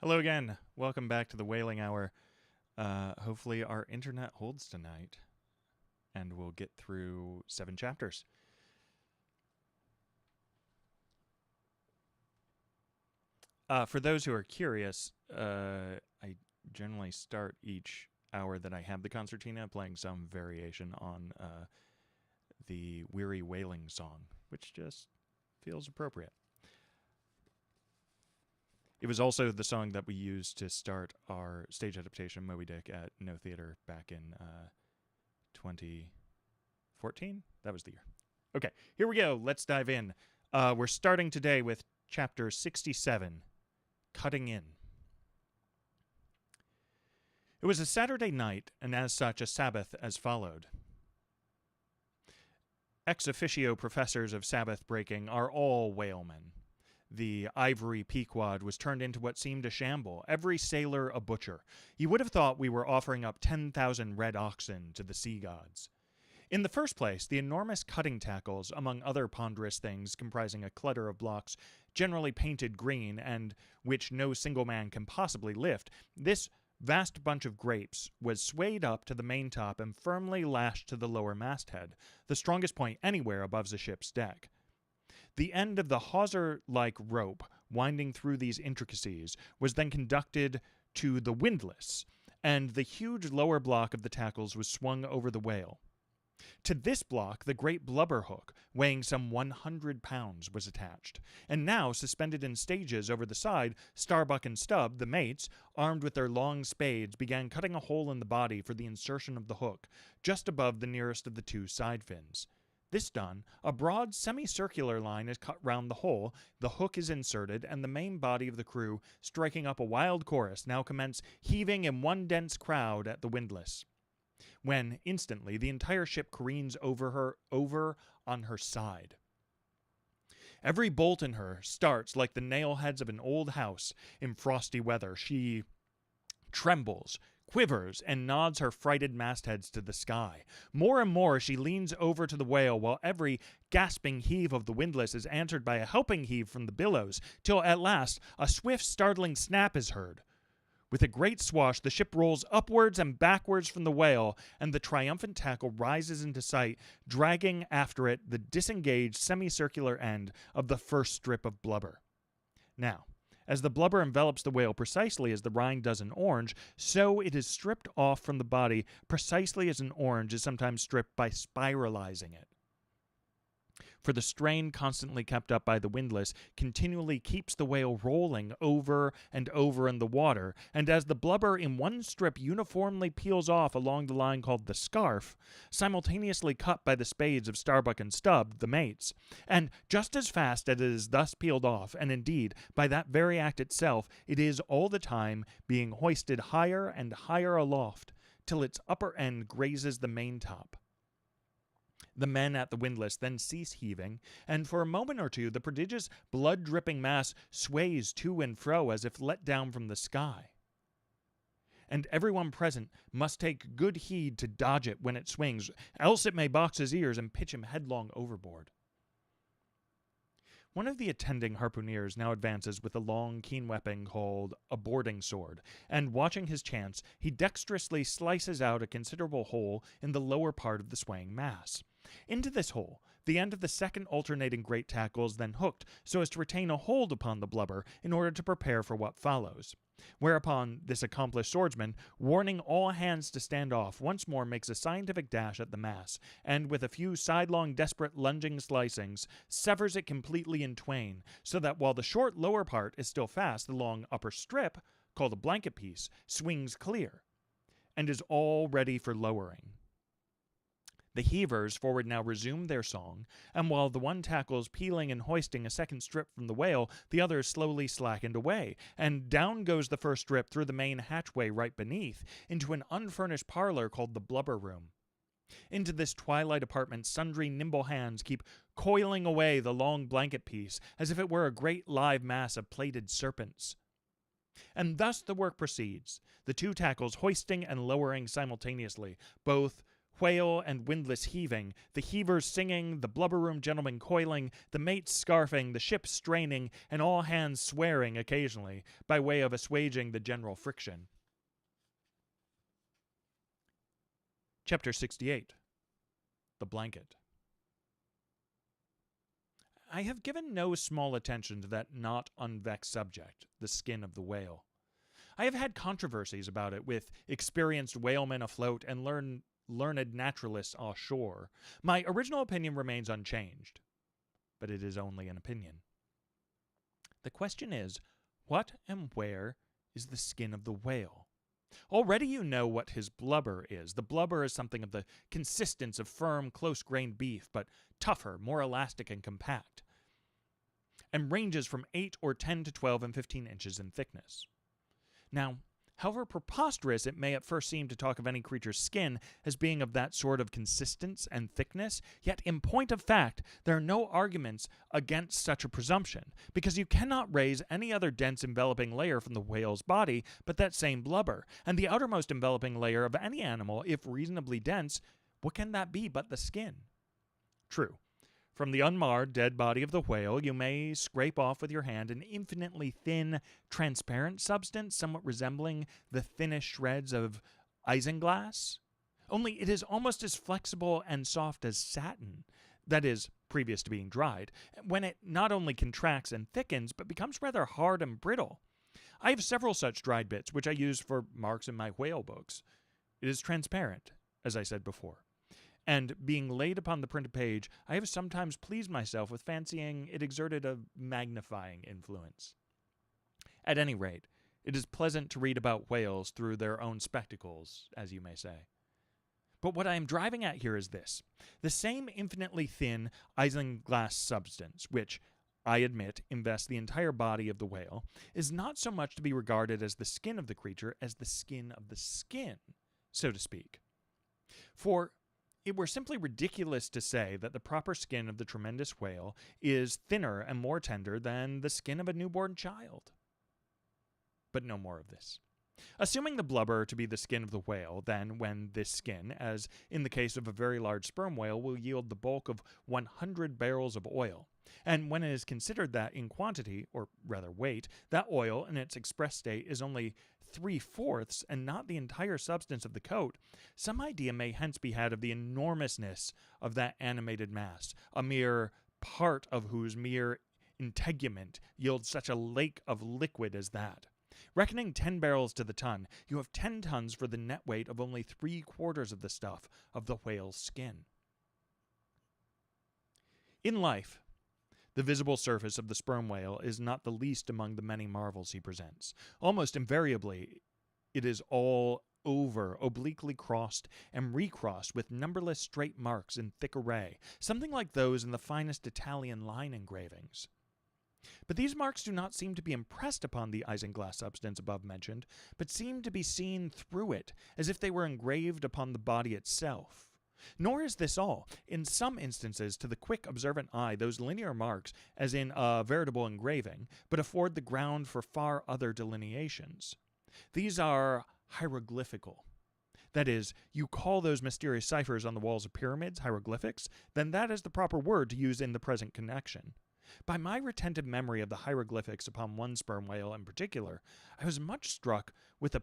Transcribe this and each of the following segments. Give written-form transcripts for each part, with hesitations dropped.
Hello again. Welcome back to the Whaling Hour. Hopefully our internet holds tonight, and we'll get through 7 chapters. For those who are curious, I generally start each hour that I have the concertina playing some variation on the Weary Whaling song, which just feels appropriate. It was also the song that we used to start our stage adaptation, Moby Dick, at No Theater back in 2014. That was the year. Okay, here we go. Let's dive in. We're starting today with chapter 67, Cutting In. It was a Saturday night, and as such a Sabbath as followed. Ex officio professors of Sabbath breaking are all whalemen. The ivory Pequod was turned into what seemed a shamble, every sailor a butcher. You would have thought we were offering up 10,000 red oxen to the sea gods. In the first place, the enormous cutting tackles, among other ponderous things comprising a clutter of blocks generally painted green and which no single man can possibly lift, this vast bunch of grapes was swayed up to the maintop and firmly lashed to the lower masthead, the strongest point anywhere above the ship's deck. The end of the hawser-like rope winding through these intricacies was then conducted to the windlass, and the huge lower block of the tackles was swung over the whale. To this block, the great blubber hook, weighing some 100 pounds, was attached, and now, suspended in stages over the side, Starbuck and Stubb, the mates, armed with their long spades, began cutting a hole in the body for the insertion of the hook, just above the nearest of the two side fins. This done, a broad semicircular line is cut round the hole, the hook is inserted, and the main body of the crew, striking up a wild chorus, now commence heaving in one dense crowd at the windlass, when, instantly, the entire ship careens over on her side. Every bolt in her starts like the nail heads of an old house in frosty weather. She trembles, quivers, and nods her frighted mastheads to the sky. More and more she leans over to the whale, while every gasping heave of the windlass is answered by a helping heave from the billows, till at last a swift, startling snap is heard. With a great swash, the ship rolls upwards and backwards from the whale, and the triumphant tackle rises into sight, dragging after it the disengaged semicircular end of the first strip of blubber. Now, as the blubber envelops the whale precisely as the rind does an orange, so it is stripped off from the body precisely as an orange is sometimes stripped by spiralizing it. For the strain constantly kept up by the windlass continually keeps the whale rolling over and over in the water, and as the blubber in one strip uniformly peels off along the line called the scarf, simultaneously cut by the spades of Starbuck and Stubb, the mates, and just as fast as it is thus peeled off, and indeed, by that very act itself, it is all the time being hoisted higher and higher aloft, till its upper end grazes the maintop. The men at the windlass then cease heaving, and for a moment or two the prodigious blood-dripping mass sways to and fro as if let down from the sky. And everyone present must take good heed to dodge it when it swings, else it may box his ears and pitch him headlong overboard. One of the attending harpooneers now advances with a long, keen weapon called a boarding sword, and watching his chance, he dexterously slices out a considerable hole in the lower part of the swaying mass. Into this hole, the end of the second alternating great tackle is then hooked so as to retain a hold upon the blubber in order to prepare for what follows. Whereupon this accomplished swordsman, warning all hands to stand off, once more makes a scientific dash at the mass, and with a few sidelong desperate lunging slicings, severs it completely in twain, so that while the short lower part is still fast, the long upper strip, called a blanket piece, swings clear, and is all ready for lowering. The heavers forward now resume their song, and while the one tackles peeling and hoisting a second strip from the whale, the other is slowly slackened away, and down goes the first strip through the main hatchway right beneath, into an unfurnished parlor called the blubber room. Into this twilight apartment sundry nimble hands keep coiling away the long blanket piece, as if it were a great live mass of plaited serpents. And thus the work proceeds, the two tackles hoisting and lowering simultaneously, both whale and windlass heaving, the heavers singing, the blubber room gentlemen coiling, the mates scarfing, the ship straining, and all hands swearing occasionally, by way of assuaging the general friction. Chapter 68. The Blanket. I have given no small attention to that not unvexed subject, the skin of the whale. I have had controversies about it with experienced whalemen afloat and learned naturalists ashore. My original opinion remains unchanged, but it is only an opinion. The question is, what and where is the skin of the whale? Already you know what his blubber is. The blubber is something of the consistence of firm, close-grained beef, but tougher, more elastic and compact, and ranges from 8 or 10 to 12 and 15 inches in thickness. Now, however preposterous it may at first seem to talk of any creature's skin as being of that sort of consistence and thickness, yet in point of fact, there are no arguments against such a presumption, because you cannot raise any other dense enveloping layer from the whale's body but that same blubber, and the outermost enveloping layer of any animal, if reasonably dense, what can that be but the skin? True. From the unmarred dead body of the whale, you may scrape off with your hand an infinitely thin, transparent substance, somewhat resembling the thinnest shreds of isinglass. Only it is almost as flexible and soft as satin, that is, previous to being dried, when it not only contracts and thickens, but becomes rather hard and brittle. I have several such dried bits, which I use for marks in my whale books. It is transparent, as I said before. And being laid upon the printed page, I have sometimes pleased myself with fancying it exerted a magnifying influence. At any rate, it is pleasant to read about whales through their own spectacles, as you may say. But what I am driving at here is this. The same infinitely thin isinglass substance, which, I admit, invests the entire body of the whale, is not so much to be regarded as the skin of the creature as the skin of the skin, so to speak. For it were simply ridiculous to say that the proper skin of the tremendous whale is thinner and more tender than the skin of a newborn child. But no more of this. Assuming the blubber to be the skin of the whale, then when this skin, as in the case of a very large sperm whale, will yield the bulk of 100 barrels of oil, and when it is considered that in quantity, or rather weight, that oil in its express state is only 3/4 and not the entire substance of the coat, some idea may hence be had of the enormousness of that animated mass, a mere part of whose mere integument yields such a lake of liquid as that. Reckoning 10 barrels to the ton, you have 10 tons for the net weight of only 3/4 of the stuff of the whale's skin. In life, the visible surface of the sperm whale is not the least among the many marvels he presents. Almost invariably, it is all over, obliquely crossed and recrossed with numberless straight marks in thick array, something like those in the finest Italian line engravings. But these marks do not seem to be impressed upon the isinglass substance above mentioned, but seem to be seen through it, as if they were engraved upon the body itself. Nor is this all. In some instances, to the quick, observant eye, those linear marks, as in a veritable engraving, but afford the ground for far other delineations. These are hieroglyphical. That is, you call those mysterious ciphers on the walls of pyramids hieroglyphics, then that is the proper word to use in the present connection. By my retentive memory of the hieroglyphics upon one sperm whale in particular, I was much struck with a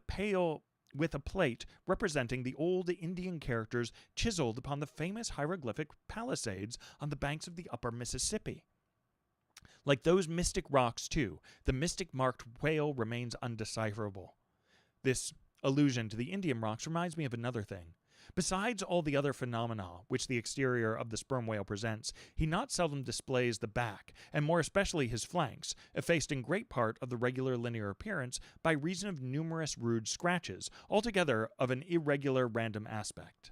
plate representing the old Indian characters chiseled upon the famous hieroglyphic palisades on the banks of the upper Mississippi. Like those mystic rocks, too, the mystic-marked whale remains undecipherable. This allusion to the Indian rocks reminds me of another thing. Besides all the other phenomena which the exterior of the sperm whale presents, he not seldom displays the back, and more especially his flanks, effaced in great part of the regular linear appearance by reason of numerous rude scratches, altogether of an irregular random aspect.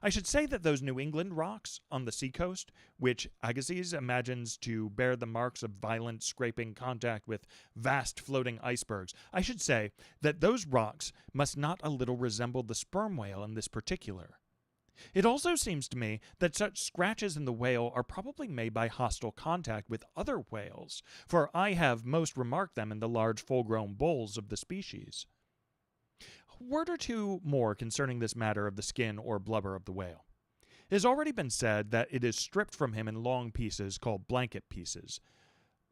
I should say that those New England rocks on the seacoast, which Agassiz imagines to bear the marks of violent scraping contact with vast floating icebergs, I should say that those rocks must not a little resemble the sperm whale in this particular. It also seems to me that such scratches in the whale are probably made by hostile contact with other whales, for I have most remarked them in the large full-grown bulls of the species. A word or two more concerning this matter of the skin or blubber of the whale. It has already been said that it is stripped from him in long pieces called blanket pieces.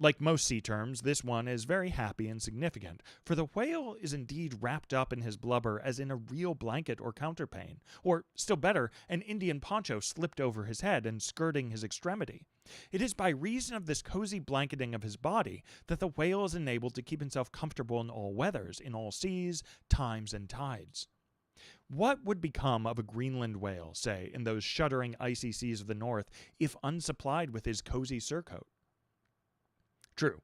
Like most sea terms, this one is very happy and significant, for the whale is indeed wrapped up in his blubber as in a real blanket or counterpane, or, still better, an Indian poncho slipped over his head and skirting his extremity. It is by reason of this cozy blanketing of his body that the whale is enabled to keep himself comfortable in all weathers, in all seas, times, and tides. What would become of a Greenland whale, say, in those shuddering icy seas of the north, if unsupplied with his cozy surcoat? True,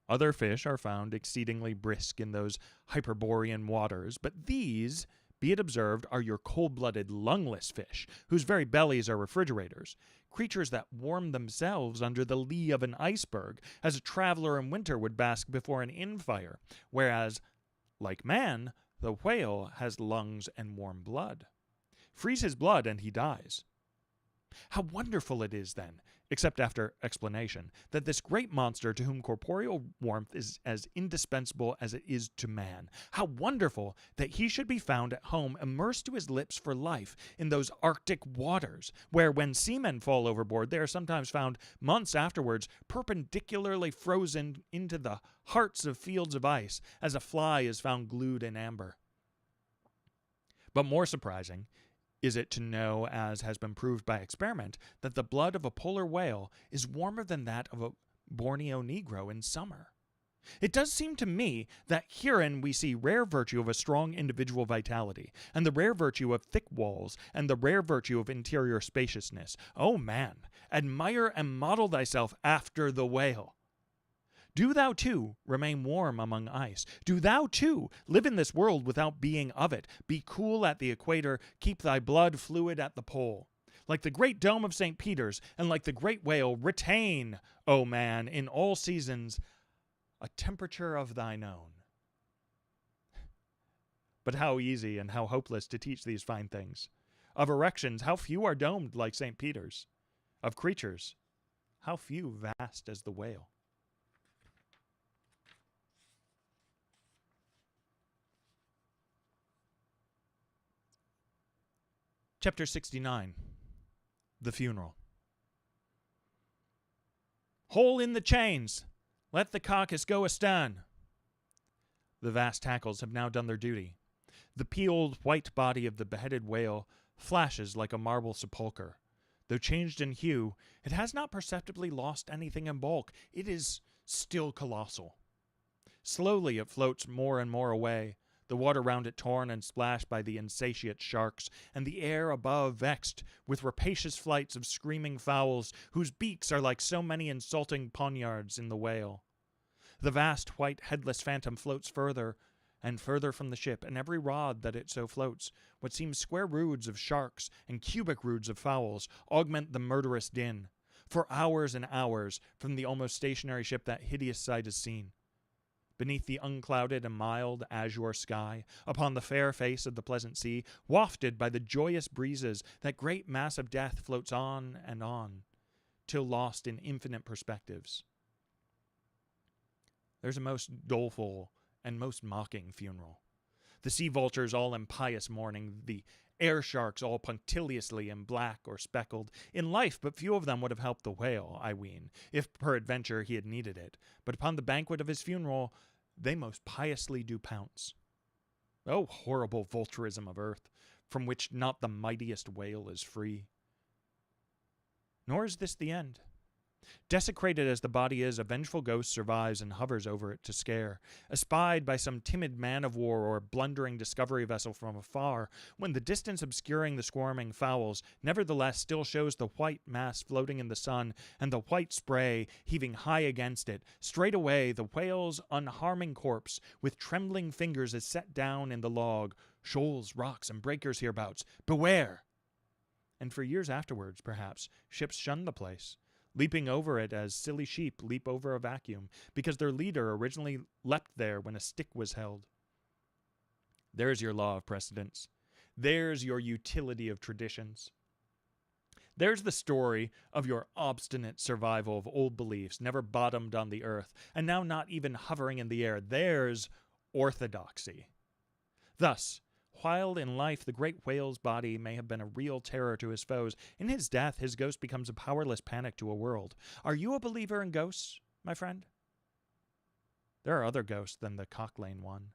other fish are found exceedingly brisk in those Hyperborean waters, but these, be it observed, are your cold-blooded, lungless fish, whose very bellies are refrigerators, creatures that warm themselves under the lee of an iceberg, as a traveler in winter would bask before an inn fire, whereas, like man, the whale has lungs and warm blood. Freeze his blood and he dies. How wonderful it is, then, except after explanation, that this great monster to whom corporeal warmth is as indispensable as it is to man, how wonderful that he should be found at home immersed to his lips for life in those Arctic waters, where when seamen fall overboard they are sometimes found months afterwards perpendicularly frozen into the hearts of fields of ice, as a fly is found glued in amber. But more surprising is it to know, as has been proved by experiment, that the blood of a polar whale is warmer than that of a Borneo Negro in summer. It does seem to me that herein we see rare virtue of a strong individual vitality, and the rare virtue of thick walls, and the rare virtue of interior spaciousness. O man, admire and model thyself after the whale. Do thou, too, remain warm among ice. Do thou, too, live in this world without being of it. Be cool at the equator. Keep thy blood fluid at the pole. Like the great dome of St. Peter's, and like the great whale, retain, O man, in all seasons, a temperature of thine own. But how easy and how hopeless to teach these fine things. Of erections, how few are domed like St. Peter's. Of creatures, how few vast as the whale. Chapter 69. The Funeral. Haul in the chains! Let the carcass go astern! The vast tackles have now done their duty. The peeled white body of the beheaded whale flashes like a marble sepulchre. Though changed in hue, it has not perceptibly lost anything in bulk. It is still colossal. Slowly it floats more and more away, the water round it torn and splashed by the insatiate sharks, and the air above vexed with rapacious flights of screaming fowls, whose beaks are like so many insulting poniards in the whale. The vast white headless phantom floats further and further from the ship, and every rod that it so floats, what seems square roods of sharks and cubic roods of fowls augment the murderous din. For hours and hours from the almost stationary ship that hideous sight is seen. Beneath the unclouded and mild azure sky, upon the fair face of the pleasant sea, wafted by the joyous breezes, that great mass of death floats on, till lost in infinite perspectives. There's a most doleful and most mocking funeral. The sea vultures all in pious mourning, the air sharks all punctiliously in black or speckled. In life but few of them would have helped the whale, I ween, if peradventure he had needed it. But upon the banquet of his funeral they most piously do pounce. O horrible vulturism of earth, from which not the mightiest whale is free. Nor is this the end. Desecrated as the body is, a vengeful ghost survives and hovers over it to scare. Espied by some timid man-of-war or blundering discovery vessel from afar, when the distance obscuring the squirming fowls nevertheless still shows the white mass floating in the sun and the white spray heaving high against it, straightway the whale's unharming corpse with trembling fingers is set down in the log. Shoals, rocks, and breakers hereabouts, beware! And for years afterwards, perhaps, ships shun the place, leaping over it as silly sheep leap over a vacuum, because their leader originally leapt there when a stick was held. There's your law of precedents. There's your utility of traditions. There's the story of your obstinate survival of old beliefs, never bottomed on the earth, and now not even hovering in the air. There's orthodoxy. Thus, While in life the great whale's body may have been a real terror to his foes, in his death his ghost becomes a powerless panic to a world. Are you a believer in ghosts, my friend? There are other ghosts than the Cocklane one,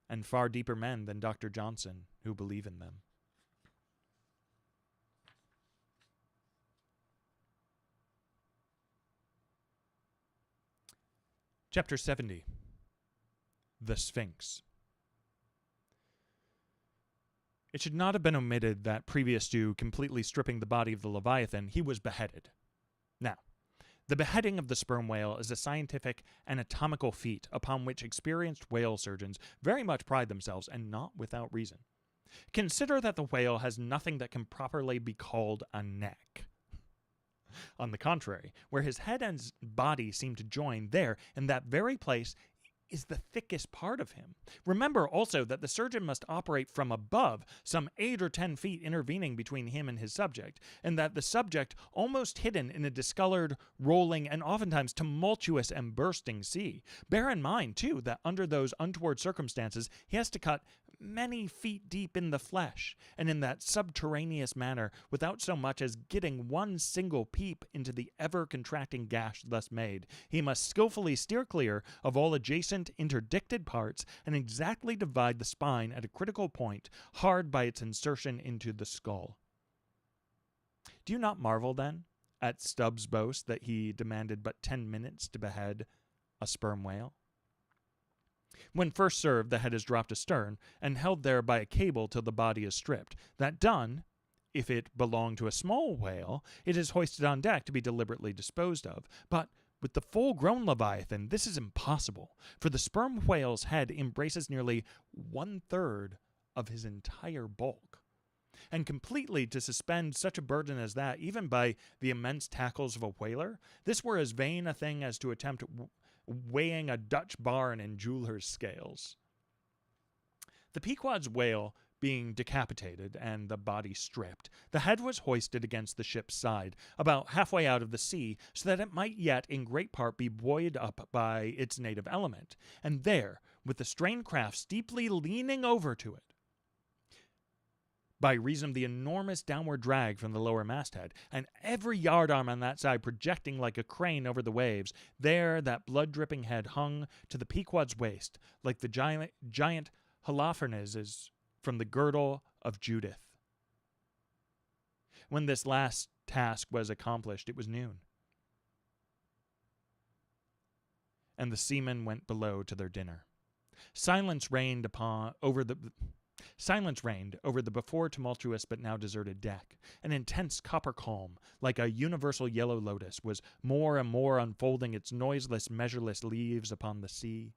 and far deeper men than Dr. Johnson who believe in them. Chapter 70. The Sphynx. It should not have been omitted that previous to completely stripping the body of the Leviathan, he was beheaded. Now, the beheading of the sperm whale is a scientific, anatomical feat upon which experienced whale surgeons very much pride themselves, and not without reason. Consider that the whale has nothing that can properly be called a neck. On the contrary, where his head and his body seem to join, there, in that very place, is the thickest part of him. Remember also that the surgeon must operate from above, some 8 or 10 feet intervening between him and his subject, and that the subject, almost hidden in a discolored, rolling, and oftentimes tumultuous and bursting sea. Bear in mind, too, that under those untoward circumstances, he has to cut many feet deep in the flesh, and in that subterraneous manner, without so much as getting one single peep into the ever-contracting gash thus made. He must skillfully steer clear of all adjacent interdicted parts, and exactly divide the spine at a critical point, hard by its insertion into the skull. Do you not marvel, then, at Stubb's boast that he demanded but 10 minutes to behead a sperm whale? When first served, the head is dropped astern and held there by a cable till the body is stripped. That done, if it belong to a small whale, it is hoisted on deck to be deliberately disposed of. But with the full-grown Leviathan, this is impossible, for the sperm whale's head embraces nearly 1/3 of his entire bulk. And completely to suspend such a burden as that, even by the immense tackles of a whaler, this were as vain a thing as to attempt weighing a Dutch barn in jeweler's scales. The Pequod's whale being decapitated and the body stripped, the head was hoisted against the ship's side, about halfway out of the sea, so that it might yet in great part be buoyed up by its native element, and there, with the strained craft steeply leaning over to it, by reason of the enormous downward drag from the lower masthead, and every yardarm on that side projecting like a crane over the waves, there that blood-dripping head hung to the Pequod's waist, like the giant Holofernes from the girdle of Judith. When this last task was accomplished, it was noon, and the seamen went below to their dinner. Silence reigned over the before tumultuous but now deserted deck. An intense copper calm, like a universal yellow lotus, was more and more unfolding its noiseless, measureless leaves upon the sea.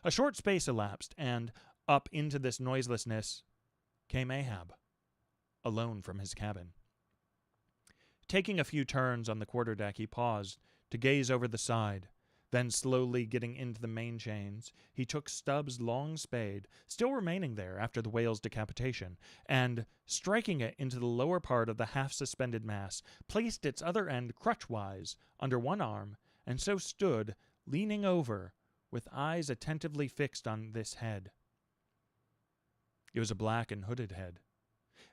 A short space elapsed, and up into this noiselessness came Ahab, alone from his cabin. Taking a few turns on the quarterdeck, he paused to gaze over the side. Then, slowly getting into the main chains, he took Stubb's long spade, still remaining there after the whale's decapitation, and, striking it into the lower part of the half-suspended mass, placed its other end crutchwise under one arm, and so stood, leaning over, with eyes attentively fixed on this head. It was a black and hooded head,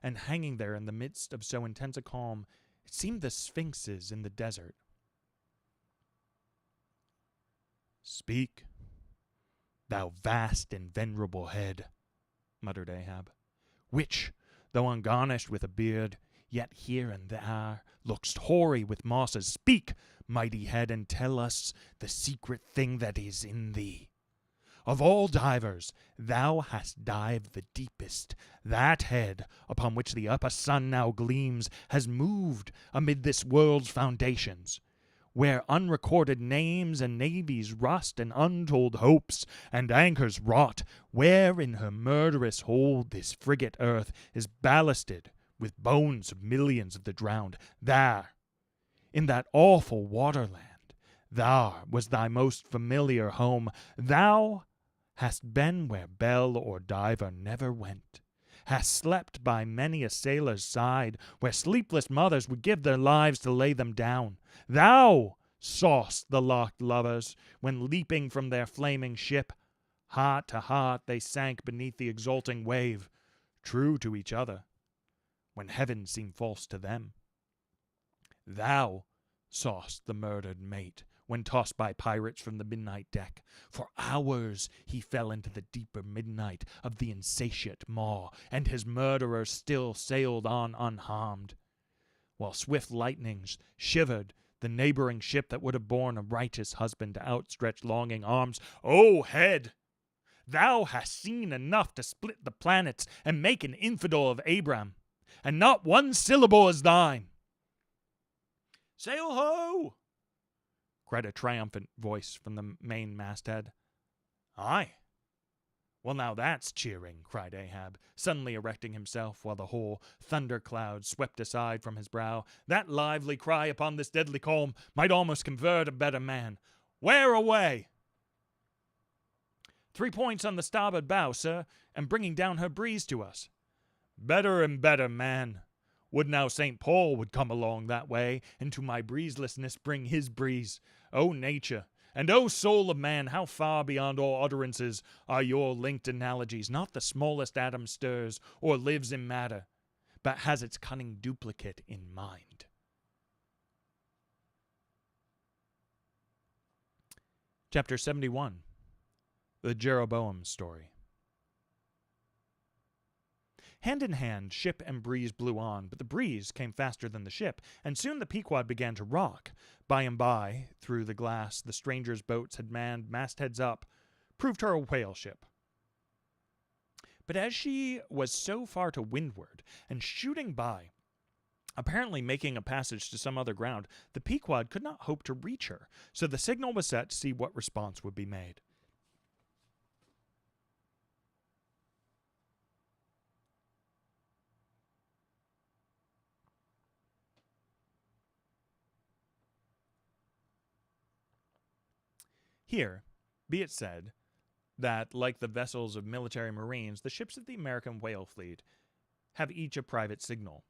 and hanging there in the midst of so intense a calm, it seemed the Sphinxes in the desert. "Speak, thou vast and venerable head," muttered Ahab, "which, though ungarnished with a beard, yet here and there look'st hoary with mosses. Speak, mighty head, and tell us the secret thing that is in thee. Of all divers, thou hast dived the deepest. That head, upon which the upper sun now gleams, has moved amid this world's foundations, where unrecorded names and navies rust, and untold hopes and anchors rot, where in her murderous hold this frigate earth is ballasted with bones of millions of the drowned. There, in that awful waterland, thou was thy most familiar home. Thou hast been where bell or diver never went, hast slept by many a sailor's side, where sleepless mothers would give their lives to lay them down. Thou saw'st the locked lovers, when leaping from their flaming ship, heart to heart they sank beneath the exulting wave. true to each other, when heaven seemed false to them. Thou saw'st the murdered mate, when tossed by pirates from the midnight deck. For hours he fell into the deeper midnight of the insatiate maw, and his murderer still sailed on unharmed, while swift lightnings shivered the neighboring ship that would have borne a righteous husband to outstretch longing arms. O head, thou hast seen enough to split the planets and make an infidel of Abram, and not one syllable is thine. Sail ho! Cried a triumphant voice from the main masthead. Aye. Well, now that's cheering, cried Ahab, suddenly erecting himself while the whole thundercloud swept aside from his brow. That lively cry upon this deadly calm might almost convert a better man. Where away? 3 points on the starboard bow, sir, and bringing down her breeze to us. Better and better, man. Would now St. Paul would come along that way, and to my breezelessness bring his breeze. O nature, and O soul of man, how far beyond all utterances are your linked analogies! Not the smallest atom stirs or lives in matter, but has its cunning duplicate in mind. Chapter 71. The Jeroboam Story. Hand in hand, ship and breeze blew on, but the breeze came faster than the ship, and soon the Pequod began to rock. By and by, through the glass, the stranger's boats had manned mastheads up, proved her a whale ship. But as she was so far to windward, and shooting by, apparently making a passage to some other ground, the Pequod could not hope to reach her, so the signal was set to see what response would be made. Here, be it said, that, like the vessels of military marines, the ships of the American whale fleet have each a private signal,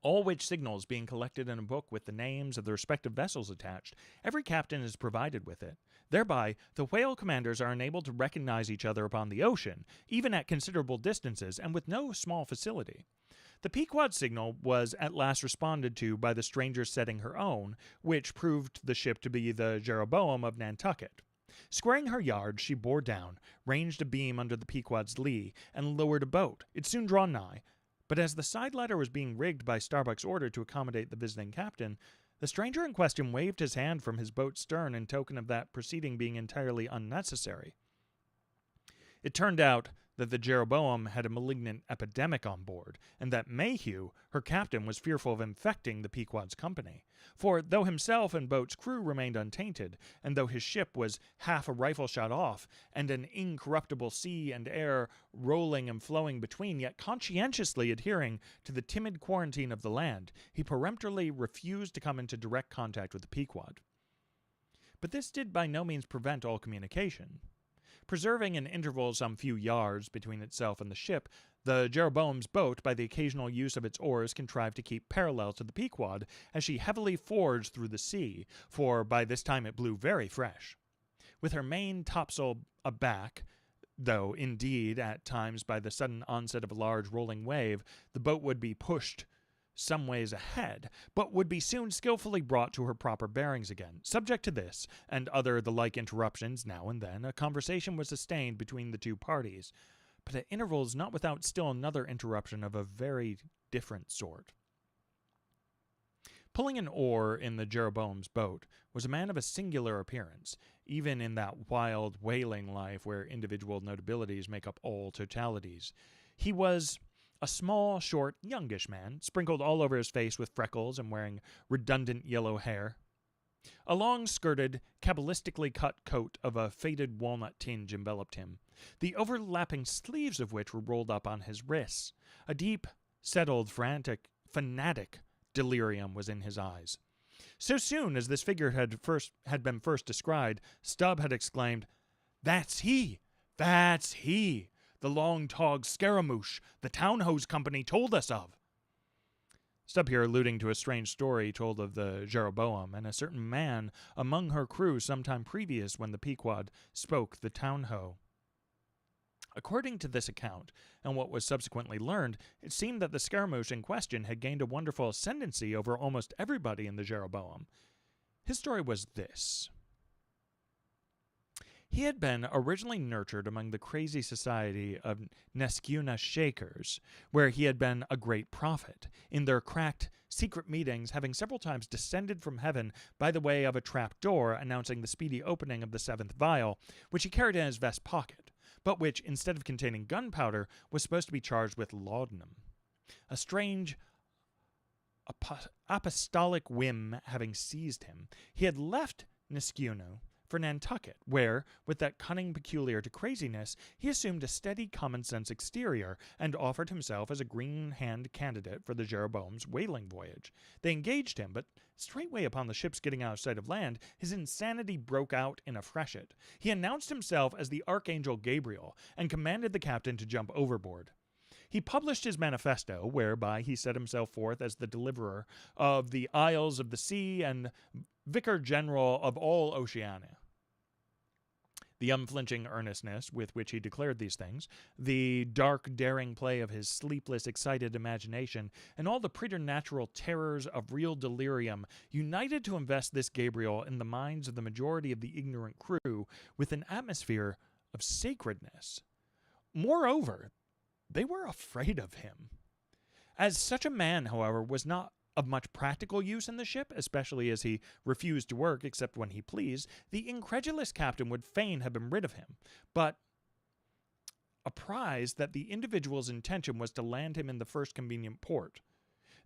all which signals being collected in a book with the names of the respective vessels attached. Every captain is provided with it. Thereby, the whale commanders are enabled to recognize each other upon the ocean, even at considerable distances, and with no small facility. The Pequod signal was at last responded to by the stranger setting her own, which proved the ship to be the Jeroboam of Nantucket. Squaring her yards, she bore down, ranged a beam under the Pequod's lee, and lowered a boat. It soon drew nigh, but as the side ladder was being rigged by Starbuck's order to accommodate the visiting captain, the stranger in question waved his hand from his boat's stern in token of that proceeding being entirely unnecessary. It turned out that the Jeroboam had a malignant epidemic on board, and that Mayhew, her captain, was fearful of infecting the Pequod's company. For though himself and boat's crew remained untainted, and though his ship was half a rifle shot off, and an incorruptible sea and air rolling and flowing between, yet conscientiously adhering to the timid quarantine of the land, he peremptorily refused to come into direct contact with the Pequod. But this did by no means prevent all communication. Preserving an interval some few yards between itself and the ship, the Jeroboam's boat, by the occasional use of its oars, contrived to keep parallel to the Pequod as she heavily forged through the sea, for by this time it blew very fresh. With her main topsail aback, though indeed at times by the sudden onset of a large rolling wave the boat would be pushed some ways ahead, but would be soon skillfully brought to her proper bearings again. Subject to this, and other the like interruptions now and then, a conversation was sustained between the two parties, but at intervals not without still another interruption of a very different sort. Pulling an oar in the Jeroboam's boat was a man of a singular appearance, even in that wild, whaling life where individual notabilities make up all totalities. He was a small, short, youngish man, sprinkled all over his face with freckles and wearing redundant yellow hair. A long-skirted, cabalistically cut coat of a faded walnut tinge enveloped him, the overlapping sleeves of which were rolled up on his wrists. A deep, settled, fanatic delirium was in his eyes. So soon as this figure had been first descried, Stubb had exclaimed, "That's he! That's he! The long-togged scaramouche the Town Hose Company told us of." Stubb here alluding to a strange story told of the Jeroboam and a certain man among her crew some time previous when the Pequod spoke the Town Ho. According to this account, and what was subsequently learned, it seemed that the Scaramouche in question had gained a wonderful ascendancy over almost everybody in the Jeroboam. His story was this. He had been originally nurtured among the crazy society of Neskuna Shakers, where he had been a great prophet, in their cracked, secret meetings having several times descended from heaven by the way of a trap door announcing the speedy opening of the seventh vial, which he carried in his vest pocket, but which, instead of containing gunpowder, was supposed to be charged with laudanum. A strange apostolic whim having seized him, he had left Niskunu for Nantucket, where, with that cunning peculiar to craziness, he assumed a steady common-sense exterior and offered himself as a green-hand candidate for the Jeroboam's whaling voyage. They engaged him, but straightway upon the ship's getting out of sight of land, his insanity broke out in a freshet. He announced himself as the Archangel Gabriel and commanded the captain to jump overboard. He published his manifesto, whereby he set himself forth as the deliverer of the Isles of the Sea and Vicar General of all Oceania. The unflinching earnestness with which he declared these things, the dark, daring play of his sleepless, excited imagination, and all the preternatural terrors of real delirium united to invest this Gabriel in the minds of the majority of the ignorant crew with an atmosphere of sacredness. Moreover, they were afraid of him. As such a man, however, was not of much practical use in the ship, especially as he refused to work except when he pleased, the incredulous captain would fain have been rid of him, but apprised that the individual's intention was to land him in the first convenient port.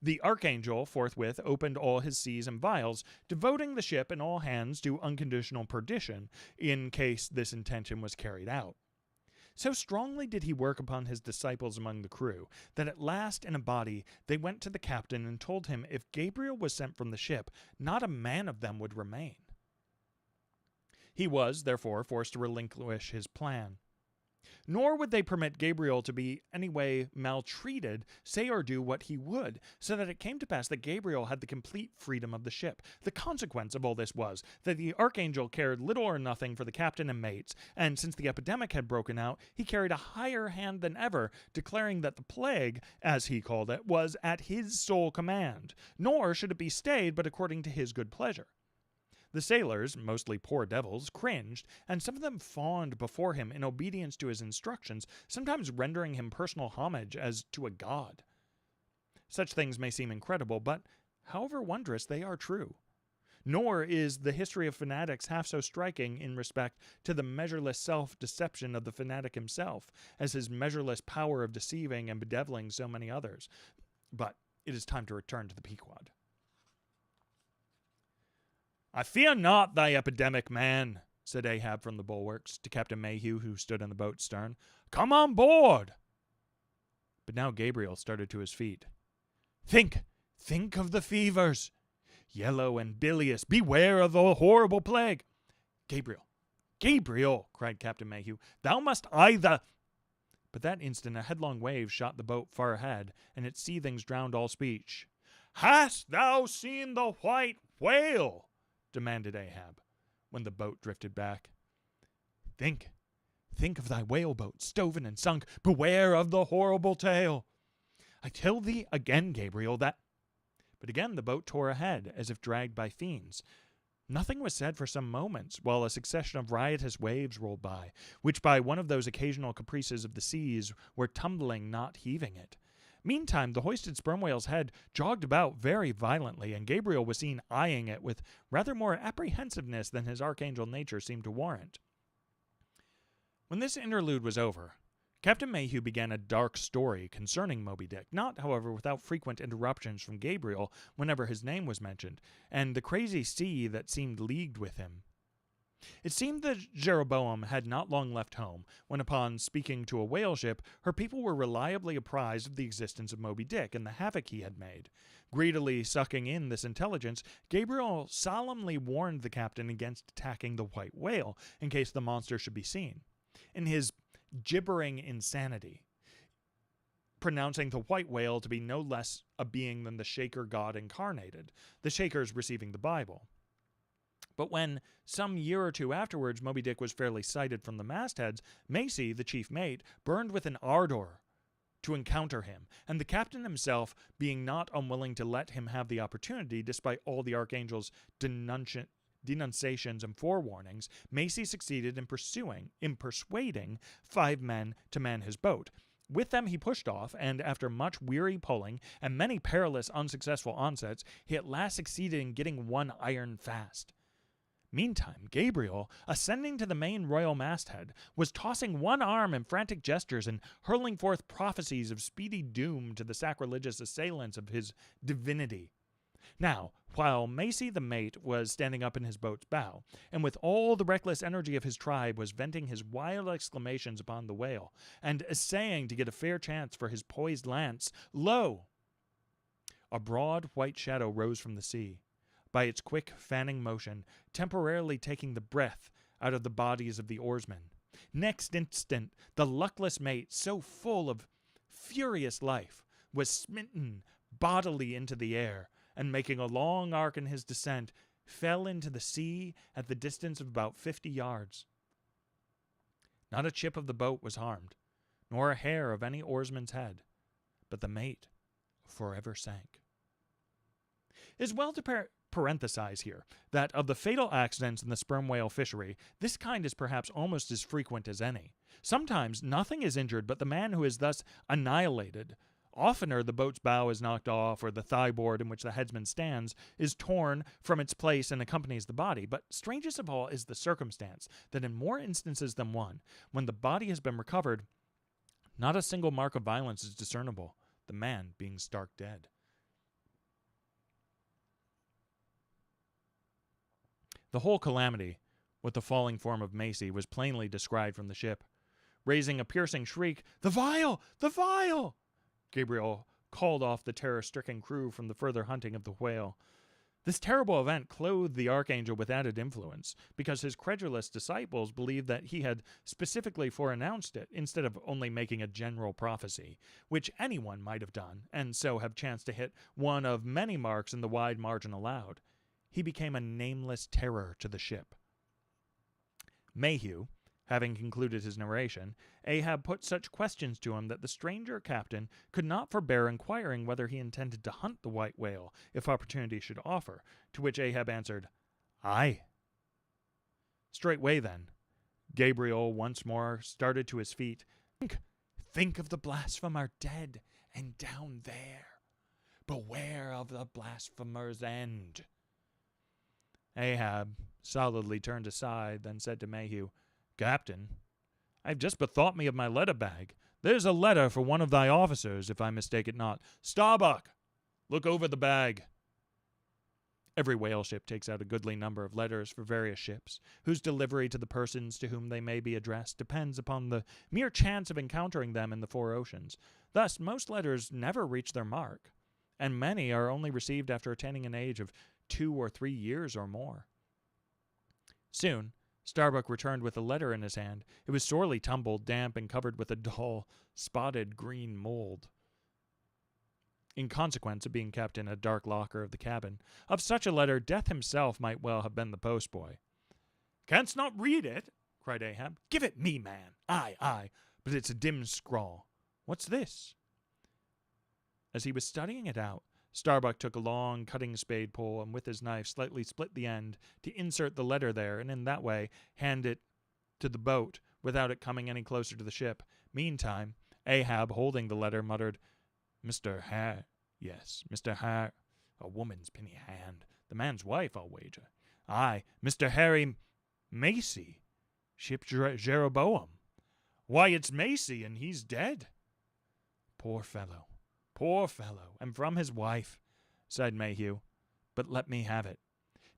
The Archangel forthwith opened all his seas and vials, devoting the ship and all hands to unconditional perdition in case this intention was carried out. So strongly did he work upon his disciples among the crew, that at last in a body they went to the captain and told him if Gabriel was sent from the ship, not a man of them would remain. He was, therefore, forced to relinquish his plan. Nor would they permit Gabriel to be any way maltreated, say or do what he would, so that it came to pass that Gabriel had the complete freedom of the ship. The consequence of all this was that the Archangel cared little or nothing for the captain and mates, and since the epidemic had broken out, he carried a higher hand than ever, declaring that the plague, as he called it, was at his sole command, nor should it be stayed but according to his good pleasure. The sailors, mostly poor devils, cringed, and some of them fawned before him in obedience to his instructions, sometimes rendering him personal homage as to a god. Such things may seem incredible, but, however wondrous, they are true. Nor is the history of fanatics half so striking in respect to the measureless self-deception of the fanatic himself, as his measureless power of deceiving and bedeviling so many others. But it is time to return to the Pequod. "I fear not thy epidemic, man," said Ahab from the bulwarks to Captain Mayhew, who stood in the boat's stern. "Come on board." But now Gabriel started to his feet. Think of the fevers. Yellow and bilious, beware of the horrible plague." Gabriel, cried Captain Mayhew, "thou must either—" But that instant a headlong wave shot the boat far ahead, and its seethings drowned all speech. "Hast thou seen the white whale?" demanded Ahab, when the boat drifted back. Think of thy whaleboat, stoven and sunk. Beware of the horrible tale. I tell thee again, Gabriel, that... But again the boat tore ahead, as if dragged by fiends. Nothing was said for some moments, while a succession of riotous waves rolled by, which by one of those occasional caprices of the seas were tumbling, not heaving it. Meantime, the hoisted sperm whale's head jogged about very violently, and Gabriel was seen eyeing it with rather more apprehensiveness than his archangel nature seemed to warrant. When this interlude was over, Captain Mayhew began a dark story concerning Moby Dick, not, however, without frequent interruptions from Gabriel whenever his name was mentioned, and the crazy sea that seemed leagued with him. It seemed that Jeroboam had not long left home, when upon speaking to a whale ship, her people were reliably apprised of the existence of Moby Dick and the havoc he had made. Greedily sucking in this intelligence, Gabriel solemnly warned the captain against attacking the white whale, in case the monster should be seen. In his gibbering insanity, pronouncing the white whale to be no less a being than the Shaker god incarnated, the Shakers receiving the Bible. But when, some year or two afterwards, Moby Dick was fairly sighted from the mastheads, Macy, the chief mate, burned with an ardor to encounter him, and the captain himself being not unwilling to let him have the opportunity, despite all the Archangel's denunciations and forewarnings, Macy succeeded in persuading 5 men to man his boat. With them he pushed off, and after much weary pulling and many perilous unsuccessful onsets, he at last succeeded in getting one iron fast. Meantime, Gabriel, ascending to the main royal masthead, was tossing one arm in frantic gestures and hurling forth prophecies of speedy doom to the sacrilegious assailants of his divinity. Now, while Macy the mate was standing up in his boat's bow, and with all the reckless energy of his tribe was venting his wild exclamations upon the whale, and essaying to get a fair chance for his poised lance, lo! A broad white shadow rose from the sea, by its quick fanning motion, temporarily taking the breath out of the bodies of the oarsmen. Next instant, the luckless mate, so full of furious life, was smitten bodily into the air, and making a long arc in his descent, fell into the sea at the distance of about 50 yards. Not a chip of the boat was harmed, nor a hair of any oarsman's head, but the mate forever sank. It is well to parenthesize here that of the fatal accidents in the sperm whale fishery, this kind is perhaps almost as frequent as any. Sometimes nothing is injured but the man who is thus annihilated. Oftener the boat's bow is knocked off, or the thigh board in which the headsman stands is torn from its place and accompanies the body. But strangest of all is the circumstance that in more instances than one, when the body has been recovered, not a single mark of violence is discernible, the man being stark dead. The whole calamity, with the falling form of Macy, was plainly descried from the ship. Raising a piercing shriek, "The vial! The vial!" Gabriel called off the terror-stricken crew from the further hunting of the whale. This terrible event clothed the Archangel with added influence, because his credulous disciples believed that he had specifically foreannounced it, instead of only making a general prophecy, which anyone might have done, and so have chanced to hit one of many marks in the wide margin allowed. He became a nameless terror to the ship. Mayhew, having concluded his narration, Ahab put such questions to him that the stranger captain could not forbear inquiring whether he intended to hunt the white whale, if opportunity should offer, to which Ahab answered, "Aye." Straightway then, Gabriel once more started to his feet. Think of the blasphemer dead and down there. Beware of the blasphemer's end. Ahab solidly turned aside, then said to Mayhew, "Captain, I have just bethought me of my letter bag. There's a letter for one of thy officers, if I mistake it not. Starbuck, look over the bag." Every whale ship takes out a goodly number of letters for various ships, whose delivery to the persons to whom they may be addressed depends upon the mere chance of encountering them in the 4 oceans. Thus, most letters never reach their mark, and many are only received after attaining an age of 2 or 3 years or more. Soon, Starbuck returned with a letter in his hand. It was sorely tumbled, damp, and covered with a dull, spotted green mold, in consequence of being kept in a dark locker of the cabin. Of such a letter, Death himself might well have been the postboy. "Canst not read it?" cried Ahab. "Give it me, man." Aye, but it's a dim scrawl. What's this?" As he was studying it out, Starbuck took a long cutting spade pole and with his knife slightly split the end to insert the letter there, and in that way hand it to the boat without it coming any closer to the ship. Meantime, Ahab, holding the letter, muttered, "Mr. Hare, yes, Mr. Hare, a woman's penny hand, the man's wife, I'll wager. Aye, Mr. Harry Macy, ship Jeroboam. Why, it's Macy, and he's dead." Poor fellow, and from his wife," sighed Mayhew. "But let me have it."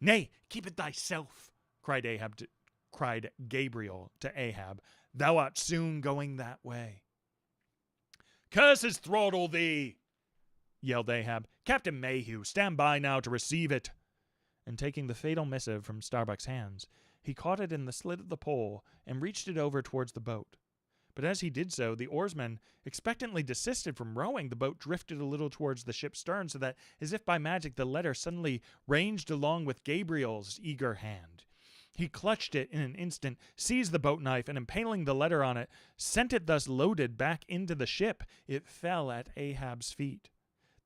"Nay, keep it thyself," cried Gabriel to Ahab. "Thou art soon going that way." "Curses throttle thee!" yelled Ahab. "Captain Mayhew, stand by now to receive it." And taking the fatal missive from Starbuck's hands, he caught it in the slit of the pole and reached it over towards the boat. But as he did so, the oarsmen expectantly desisted from rowing. The boat drifted a little towards the ship's stern, so that, as if by magic, the letter suddenly ranged along with Gabriel's eager hand. He clutched it in an instant, seized the boat knife, and impaling the letter on it, sent it thus loaded back into the ship. It fell at Ahab's feet.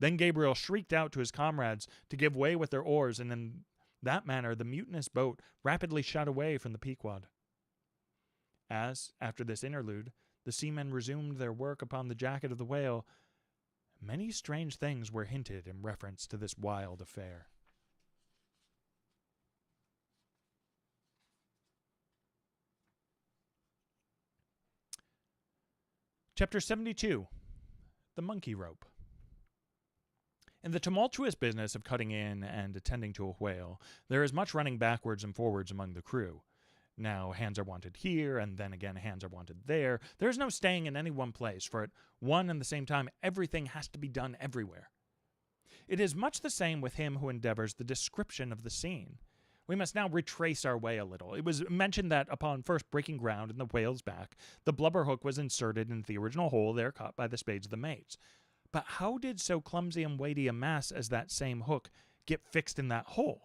Then Gabriel shrieked out to his comrades to give way with their oars, and in that manner the mutinous boat rapidly shot away from the Pequod. As, after this interlude, the seamen resumed their work upon the jacket of the whale, many strange things were hinted in reference to this wild affair. Chapter 72. The Monkey Rope. In the tumultuous business of cutting in and attending to a whale, there is much running backwards and forwards among the crew. Now hands are wanted here, and then again hands are wanted there. There is no staying in any one place, for at one and the same time everything has to be done everywhere. It is much the same with him who endeavors the description of the scene. We must now retrace our way a little. It was mentioned that upon first breaking ground in the whale's back, the blubber hook was inserted into the original hole there cut by the spades of the mates. But how did so clumsy and weighty a mass as that same hook get fixed in that hole?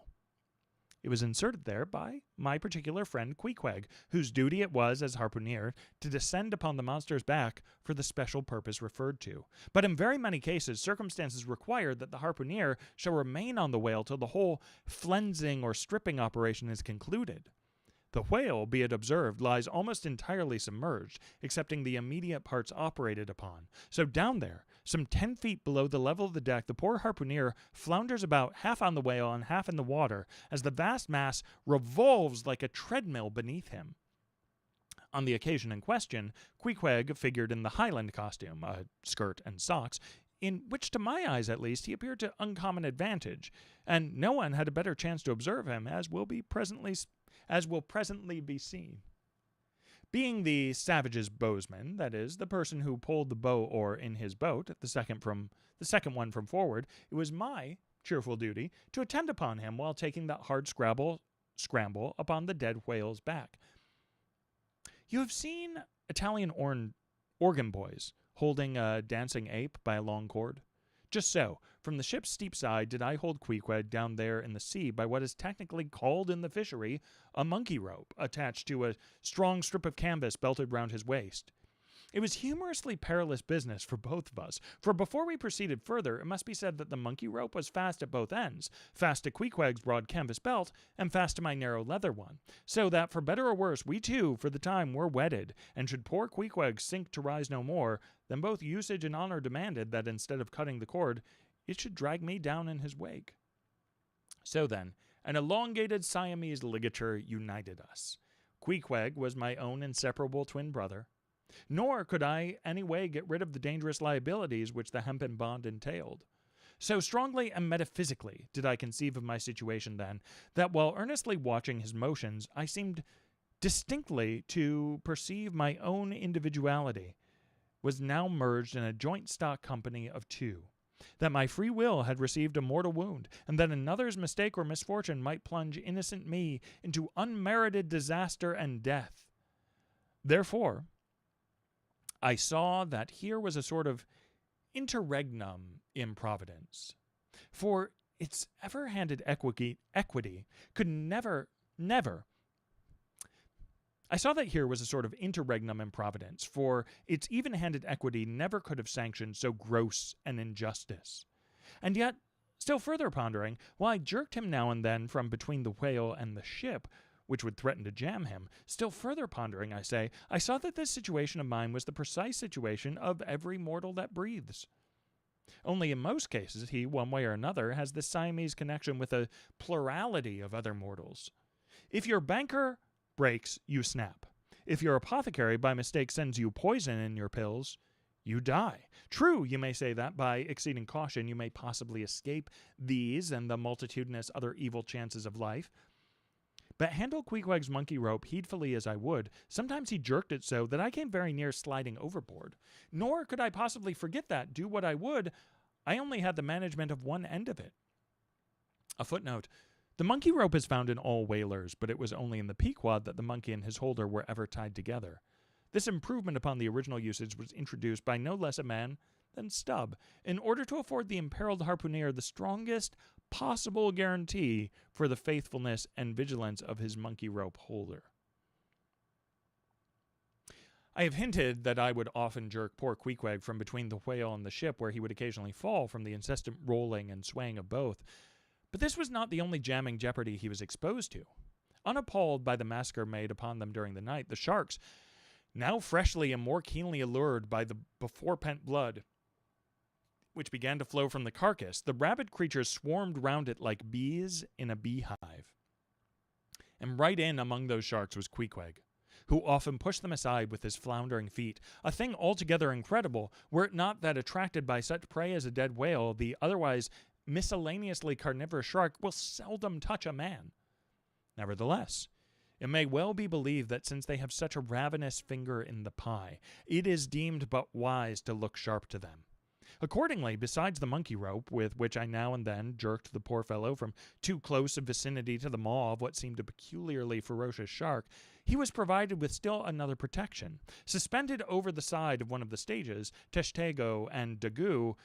It was inserted there by my particular friend Queequeg, whose duty it was as harpooner to descend upon the monster's back for the special purpose referred to. But in very many cases, circumstances require that the harpooner shall remain on the whale till the whole flensing or stripping operation is concluded. The whale, be it observed, lies almost entirely submerged, excepting the immediate parts operated upon. So down there, some 10 feet below the level of the deck, the poor harpooner flounders about half on the whale and half in the water, as the vast mass revolves like a treadmill beneath him. On the occasion in question, Queequeg figured in the Highland costume, a skirt and socks, in which to my eyes at least he appeared to uncommon advantage, and no one had a better chance to observe him, as will presently be seen. Being the savage's bowsman, that is, the person who pulled the bow oar in his boat, the second one from forward, it was my cheerful duty to attend upon him while taking that hard scramble upon the dead whale's back. You have seen Italian organ boys holding a dancing ape by a long cord? Just so, from the ship's steep side did I hold Queequeg down there in the sea by what is technically called in the fishery a monkey rope, attached to a strong strip of canvas belted round his waist. It was humorously perilous business for both of us, for before we proceeded further, it must be said that the monkey rope was fast at both ends, fast to Queequeg's broad canvas belt, and fast to my narrow leather one, so that, for better or worse, we two, for the time, were wedded, and should poor Queequeg sink to rise no more, then both usage and honor demanded that instead of cutting the cord, it should drag me down in his wake. So then, an elongated Siamese ligature united us. Queequeg was my own inseparable twin brother, nor could I any way get rid of the dangerous liabilities which the hempen bond entailed. So strongly and metaphysically did I conceive of my situation then, that while earnestly watching his motions, I seemed distinctly to perceive my own individuality was now merged in a joint stock company of two, that my free will had received a mortal wound, and that another's mistake or misfortune might plunge innocent me into unmerited disaster and death. Therefore, I saw that here was a sort of interregnum in Providence, for its ever-handed equity could never. I saw that here was a sort of interregnum in Providence, for its even-handed equity never could have sanctioned so gross an injustice. And yet, still further pondering, while I jerked him now and then from between the whale and the ship, which would threaten to jam him, still further pondering, I say, I saw that this situation of mine was the precise situation of every mortal that breathes. Only in most cases he, one way or another, has this Siamese connection with a plurality of other mortals. If your banker breaks, you snap. If your apothecary by mistake sends you poison in your pills, you die. True, you may say that by exceeding caution you may possibly escape these and the multitudinous other evil chances of life. But handle Queequeg's monkey rope heedfully as I would, sometimes he jerked it so that I came very near sliding overboard. Nor could I possibly forget that, do what I would, I only had the management of one end of it. A footnote. The monkey rope is found in all whalers, but it was only in the Pequod that the monkey and his holder were ever tied together. This improvement upon the original usage was introduced by no less a man than Stubb, in order to afford the imperiled harpooner the strongest possible guarantee for the faithfulness and vigilance of his monkey rope holder. I have hinted that I would often jerk poor Queequeg from between the whale and the ship, where he would occasionally fall from the incessant rolling and swaying of both. But this was not the only jamming jeopardy he was exposed to. Unappalled by the massacre made upon them during the night, the sharks, now freshly and more keenly allured by the before-pent blood which began to flow from the carcass, the rabid creatures swarmed round it like bees in a beehive. And right in among those sharks was Queequeg, who often pushed them aside with his floundering feet, a thing altogether incredible, were it not that, attracted by such prey as a dead whale, the otherwise miscellaneously carnivorous shark will seldom touch a man. Nevertheless, it may well be believed that since they have such a ravenous finger in the pie, it is deemed but wise to look sharp to them. Accordingly, besides the monkey rope, with which I now and then jerked the poor fellow from too close a vicinity to the maw of what seemed a peculiarly ferocious shark, he was provided with still another protection. Suspended over the side of one of the stages, Teshtego and Dagu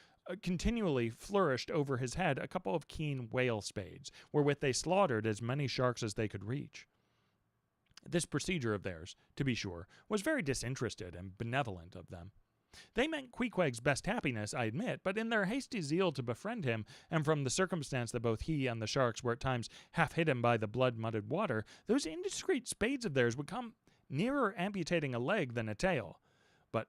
continually flourished over his head a couple of keen whale spades, wherewith they slaughtered as many sharks as they could reach. This procedure of theirs, to be sure, was very disinterested and benevolent of them. They meant Queequeg's best happiness, I admit, but in their hasty zeal to befriend him, and from the circumstance that both he and the sharks were at times half hidden by the blood-muddied water, those indiscreet spades of theirs would come nearer amputating a leg than a tail. But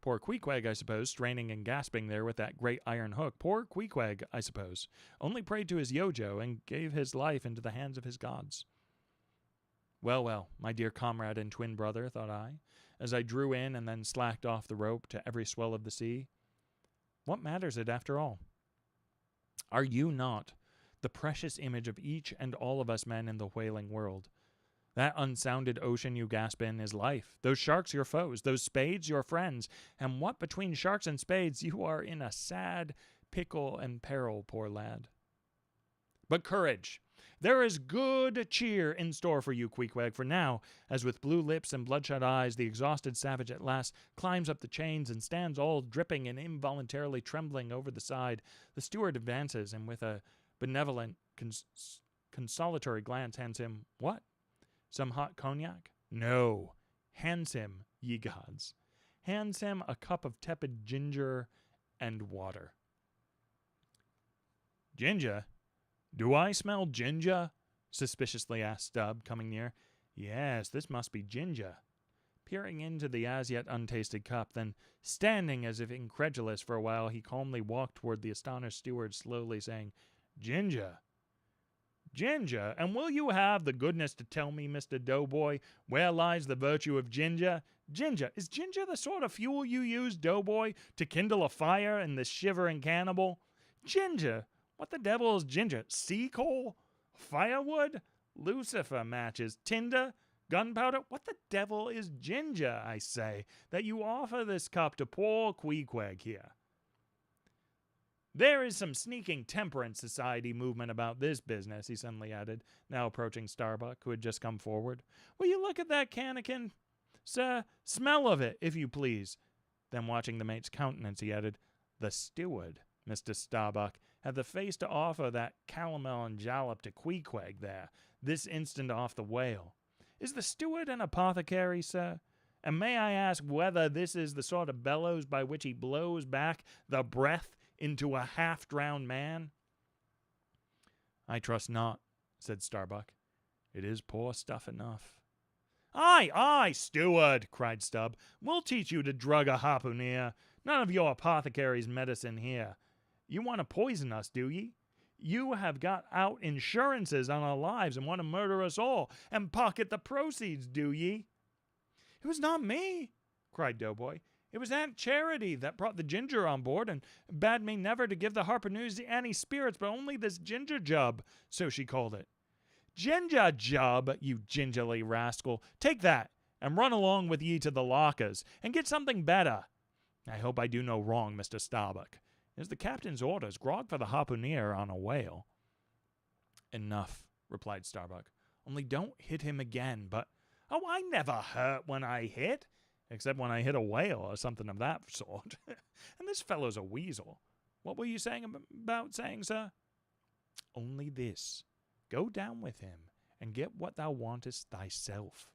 poor Queequeg, I suppose, straining and gasping there with that great iron hook, poor Queequeg, I suppose, only prayed to his Yojo and gave his life into the hands of his gods. Well, well, my dear comrade and twin brother, thought I, as I drew in and then slacked off the rope to every swell of the sea. What matters it after all? Are you not the precious image of each and all of us men in the whaling world? That unsounded ocean you gasp in is life, those sharks your foes, those spades your friends, and what between sharks and spades you are in a sad pickle and peril, poor lad. But courage! There is good cheer in store for you, Queequeg, for now, as with blue lips and bloodshot eyes, the exhausted savage at last climbs up the chains and stands all dripping and involuntarily trembling over the side, the steward advances and with a benevolent, consolatory glance hands him, what? Some hot cognac? No. Hands him, ye gods. Hands him a cup of tepid ginger and water. Ginger? Do I smell ginger? Suspiciously asked Stubb, coming near. Yes, this must be ginger. Peering into the as yet untasted cup, then standing as if incredulous for a while, he calmly walked toward the astonished steward, slowly saying, Ginger. Ginger? And will you have the goodness to tell me, Mr. Doughboy, where lies the virtue of ginger? Ginger, is ginger the sort of fuel you use, Doughboy, to kindle a fire in this shivering cannibal? Ginger? What the devil is ginger? Sea coal? Firewood? Lucifer matches? Tinder? Gunpowder? What the devil is ginger, I say, that you offer this cup to poor Queequeg here? There is some sneaking temperance society movement about this business, he suddenly added, now approaching Starbuck, who had just come forward. Will you look at that cannikin? Sir, smell of it, if you please. Then watching the mate's countenance, he added, The steward, Mr. Starbuck, had the face to offer that calomel and jalap to Queequeg there, this instant off the whale. Is the steward an apothecary, sir? And may I ask whether this is the sort of bellows by which he blows back the breath into a half-drowned man? I trust not, said Starbuck. It is poor stuff enough. Aye, aye, steward, cried Stubb. We'll teach you to drug a harpooner. None of your apothecary's medicine here. You want to poison us, do ye? You have got out insurances on our lives and want to murder us all and pocket the proceeds, do ye? It was not me, cried Doughboy. It was Aunt Charity that brought the ginger on board and bade me never to give the harpooneers any spirits, but only this ginger jub, so she called it. Ginger jub, you gingerly rascal. Take that, and run along with ye to the lockers, and get something better. I hope I do no wrong, Mr. Starbuck. It is the captain's orders, grog for the harpooner on a whale. Enough, replied Starbuck. Only don't hit him again, but... Oh, I never hurt when I hit. except when I hit a whale or something of that sort. And this fellow's a weasel. What were you saying about saying, sir? Only this. Go down with him, and get what thou wantest thyself.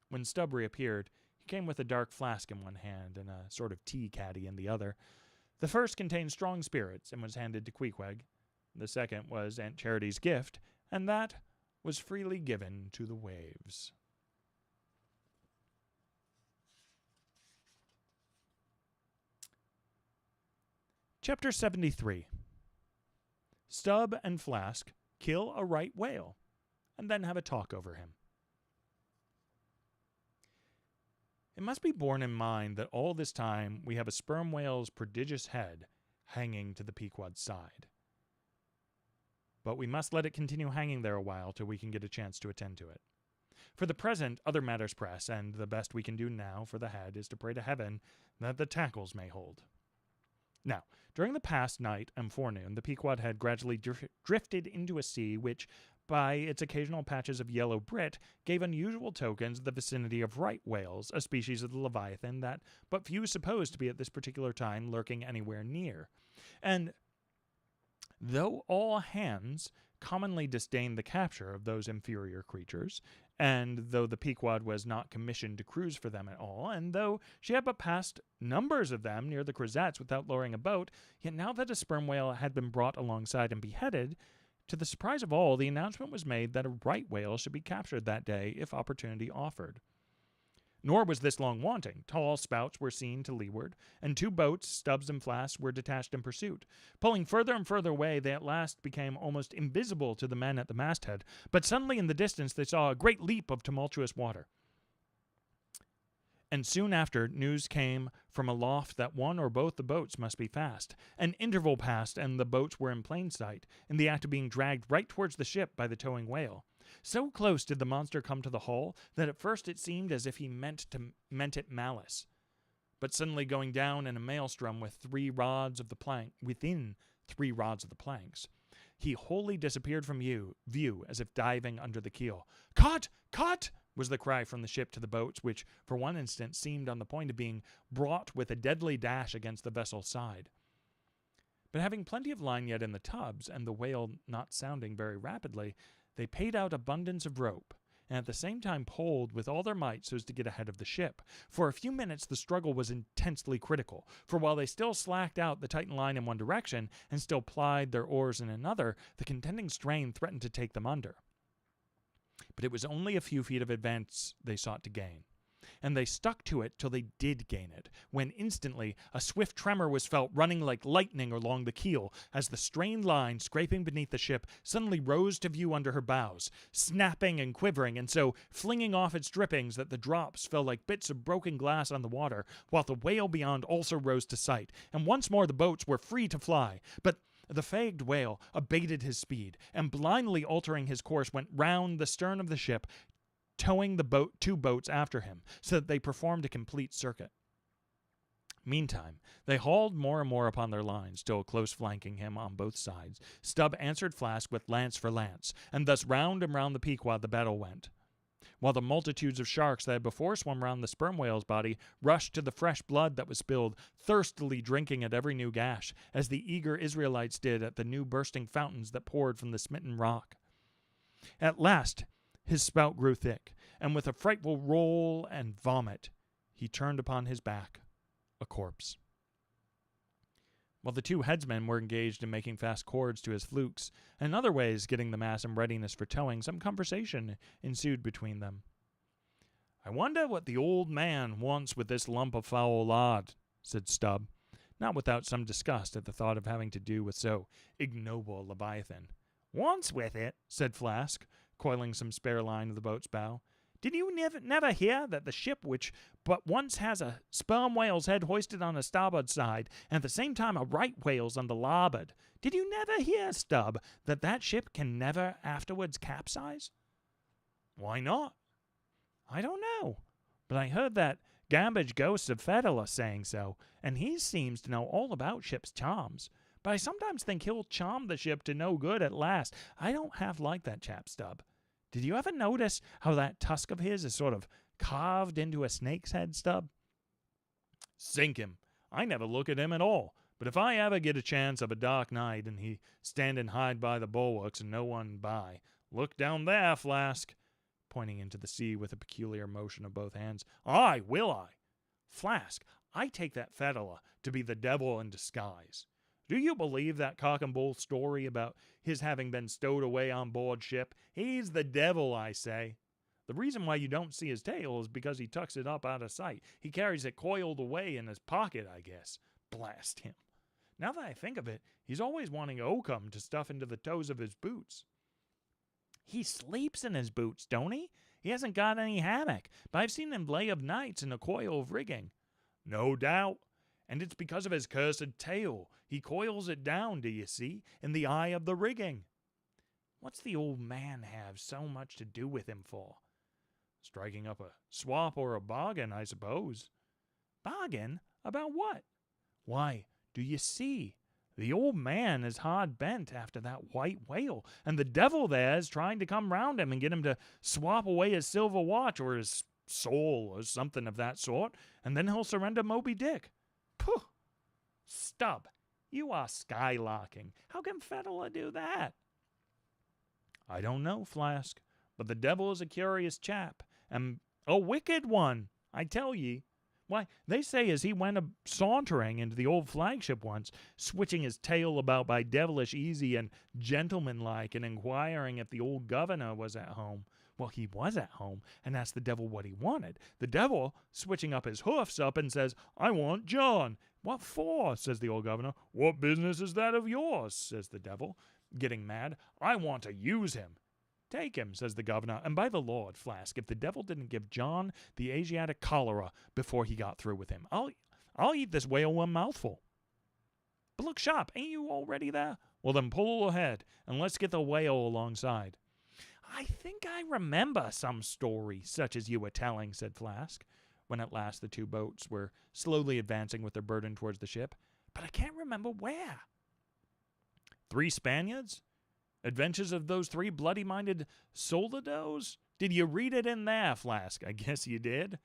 When Stubb reappeared, he came with a dark flask in one hand and a sort of tea caddy in the other. The first contained strong spirits and was handed to Queequeg. The second was Aunt Charity's gift, and that was freely given to the waves. Chapter 73. Stubb and Flask kill a right whale, and then have a talk over him. It must be borne in mind that all this time we have a sperm whale's prodigious head hanging to the Pequod's side. But we must let it continue hanging there a while till we can get a chance to attend to it. For the present, other matters press, and the best we can do now for the head is to pray to heaven that the tackles may hold. Now, during the past night and forenoon, the Pequod had gradually drifted into a sea which, by its occasional patches of yellow brit, gave unusual tokens of the vicinity of right whales, a species of the leviathan that but few supposed to be at this particular time lurking anywhere near. And though all hands commonly disdained the capture of those inferior creatures, and though the Pequod was not commissioned to cruise for them at all, and though she had but passed numbers of them near the Crozettes without lowering a boat, yet now that a sperm whale had been brought alongside and beheaded, to the surprise of all, the announcement was made that a right whale should be captured that day if opportunity offered. Nor was this long wanting. Tall spouts were seen to leeward, and 2 boats, Stubbs and Flasks, were detached in pursuit. Pulling further and further away, they at last became almost invisible to the men at the masthead, but suddenly in the distance they saw a great leap of tumultuous water. And soon after, news came from aloft that one or both the boats must be fast. An interval passed, and the boats were in plain sight, in the act of being dragged right towards the ship by the towing whale. So close did the monster come to the hull that at first it seemed as if he meant it malice. But suddenly going down in a maelstrom within 3 rods of the planks, he wholly disappeared from view as if diving under the keel. "Caught! Caught!" was the cry from the ship to the boats, which for one instant seemed on the point of being brought with a deadly dash against the vessel's side. But having plenty of line yet in the tubs, and the whale not sounding very rapidly, they paid out abundance of rope, and at the same time poled with all their might so as to get ahead of the ship. For a few minutes the struggle was intensely critical, for while they still slacked out the tightened line in one direction, and still plied their oars in another, the contending strain threatened to take them under. But it was only a few feet of advance they sought to gain, and they stuck to it till they did gain it, when instantly a swift tremor was felt running like lightning along the keel, as the strained line, scraping beneath the ship, suddenly rose to view under her bows, snapping and quivering, and so flinging off its drippings that the drops fell like bits of broken glass on the water, while the whale beyond also rose to sight, and once more the boats were free to fly. But the fagged whale abated his speed, and blindly altering his course went round the stern of the ship, towing the 2 boats after him, so that they performed a complete circuit. Meantime, they hauled more and more upon their lines, still close flanking him on both sides. Stubb answered Flask with lance for lance, and thus round and round the Pequod the battle went, while the multitudes of sharks that had before swum round the sperm whale's body rushed to the fresh blood that was spilled, thirstily drinking at every new gash, as the eager Israelites did at the new bursting fountains that poured from the smitten rock. At last his spout grew thick, and with a frightful roll and vomit he turned upon his back, a corpse. While the 2 headsmen were engaged in making fast cords to his flukes, and in other ways getting the mass in readiness for towing, some conversation ensued between them. "I wonder what the old man wants with this lump of foul lard," said Stubb, not without some disgust at the thought of having to do with so ignoble a leviathan. "Wants with it?" said Flask, coiling some spare line of the boat's bow. "Did you never hear that the ship which but once has a sperm whale's head hoisted on the starboard side, and at the same time a right whale's on the larboard, did you never hear, Stubb, that ship can never afterwards capsize?" "Why not?" "I don't know, but I heard that Gambage Ghost of Fettle saying so, and he seems to know all about ship's charms. But I sometimes think he'll charm the ship to no good at last. I don't half like that chap, Stubb. Did you ever notice how that tusk of his is sort of carved into a snake's head, Stubb? Sink him. I never look at him at all. But if I ever get a chance of a dark night and he standing hide by the bulwarks and no one by, look down there, Flask, pointing into the sea with a peculiar motion of both hands. Aye, will I. Flask, I take that fettler to be the devil in disguise. Do you believe that cock and bull story about his having been stowed away on board ship? He's the devil, I say. The reason why you don't see his tail is because he tucks it up out of sight. He carries it coiled away in his pocket, I guess. Blast him. Now that I think of it, he's always wanting oakum to stuff into the toes of his boots. He sleeps in his boots, don't he? He hasn't got any hammock, but I've seen him lay of nights in a coil of rigging. No doubt. And it's because of his cursed tail. He coils it down, do you see, in the eye of the rigging. What's the old man have so much to do with him for? Striking up a swap or a bargain, I suppose. Bargain? About what? Why, do you see? The old man is hard bent after that white whale, and the devil there is trying to come round him and get him to swap away his silver watch or his soul or something of that sort, and then he'll surrender Moby Dick. Pooh! Stubb, you are skylarking. How can Fetela do that? I don't know, Flask, but the devil is a curious chap, and a wicked one, I tell ye. Why, they say as he went sauntering into the old flagship once, switching his tail about by devilish easy and gentlemanlike, and inquiring if the old governor was at home. Well, he was at home, and asked the devil what he wanted. The devil, switching up his hoofs up, and says, I want John. What for? Says the old governor. What business is that of yours? Says the devil, getting mad. I want to use him. Take him, says the governor, and by the Lord, Flask, if the devil didn't give John the Asiatic cholera before he got through with him, I'll eat this whale one mouthful. But look sharp, ain't you already there? Well, then pull ahead, and let's get the whale alongside. I think I remember some story such as you were telling, said Flask, when at last the two boats were slowly advancing with their burden towards the ship. But I can't remember where. 3 Spaniards? Adventures of those 3 bloody-minded soldados? Did you read it in there, Flask? I guess you did.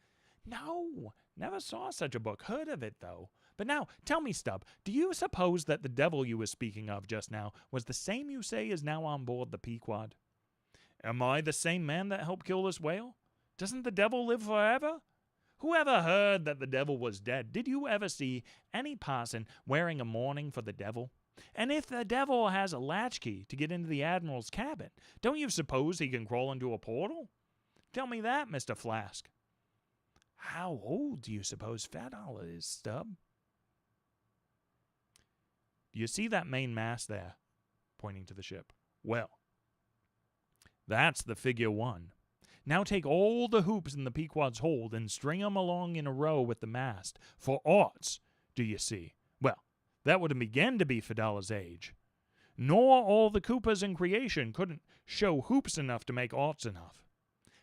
No, never saw such a book. Heard of it, though. But now, tell me, Stubb, do you suppose that the devil you were speaking of just now was the same you say is now on board the Pequod? Am I the same man that helped kill this whale? Doesn't the devil live forever? Who ever heard that the devil was dead? Did you ever see any parson wearing a mourning for the devil? And if the devil has a latchkey to get into the admiral's cabin, don't you suppose he can crawl into a portal? Tell me that, Mr. Flask. How old do you suppose Fetela is, Stubb? Do you see that main mast there? Pointing to the ship. Well, that's the figure 1. Now take all the hoops in the Pequod's hold and string 'em along in a row with the mast, for oughts, do you see? Well, that would begin to be Fetela's age. Nor all the coopers in creation couldn't show hoops enough to make oughts enough.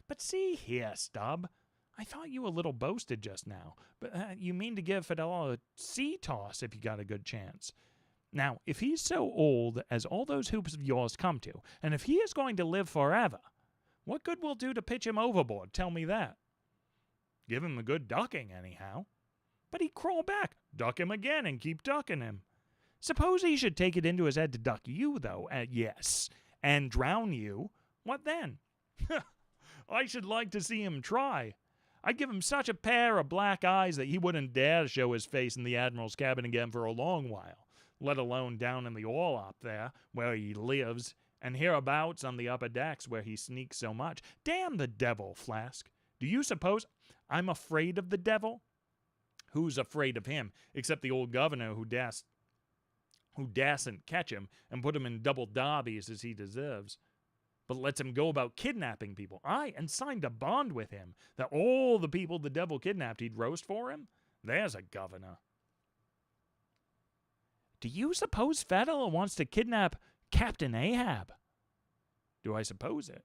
But see here, Stubb, I thought you a little boasted just now, but you mean to give Fetela a sea toss if you got a good chance. Now, if he's so old as all those hoops of yours come to, and if he is going to live forever, what good will it do to pitch him overboard? Tell me that. Give him a good ducking, anyhow. But he'd crawl back, duck him again, and keep ducking him. Suppose he should take it into his head to duck you, though, yes, and drown you. What then? I should like to see him try. I'd give him such a pair of black eyes that he wouldn't dare to show his face in the admiral's cabin again for a long while, let alone down in the oil up there, where he lives, and hereabouts on the upper decks where he sneaks so much. Damn the devil, Flask. Do you suppose I'm afraid of the devil? Who's afraid of him, except the old governor who dasn't catch him and put him in double darbies as he deserves, but lets him go about kidnapping people. Aye, and signed a bond with him that all the people the devil kidnapped he'd roast for him? There's a governor. Do you suppose Fetela wants to kidnap Captain Ahab? Do I suppose it?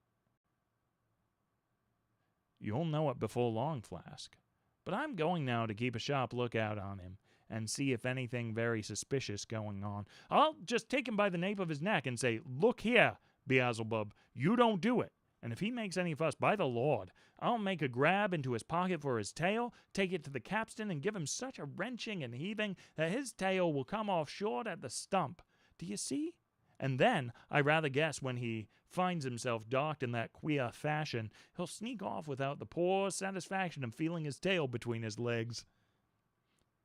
You'll know it before long, Flask. But I'm going now to keep a sharp lookout on him and see if anything very suspicious going on. I'll just take him by the nape of his neck and say, Look here, Beelzebub, you don't do it. And if he makes any fuss, by the Lord, I'll make a grab into his pocket for his tail, take it to the capstan, and give him such a wrenching and heaving that his tail will come off short at the stump. Do you see? And then, I rather guess when he finds himself docked in that queer fashion, he'll sneak off without the poor satisfaction of feeling his tail between his legs.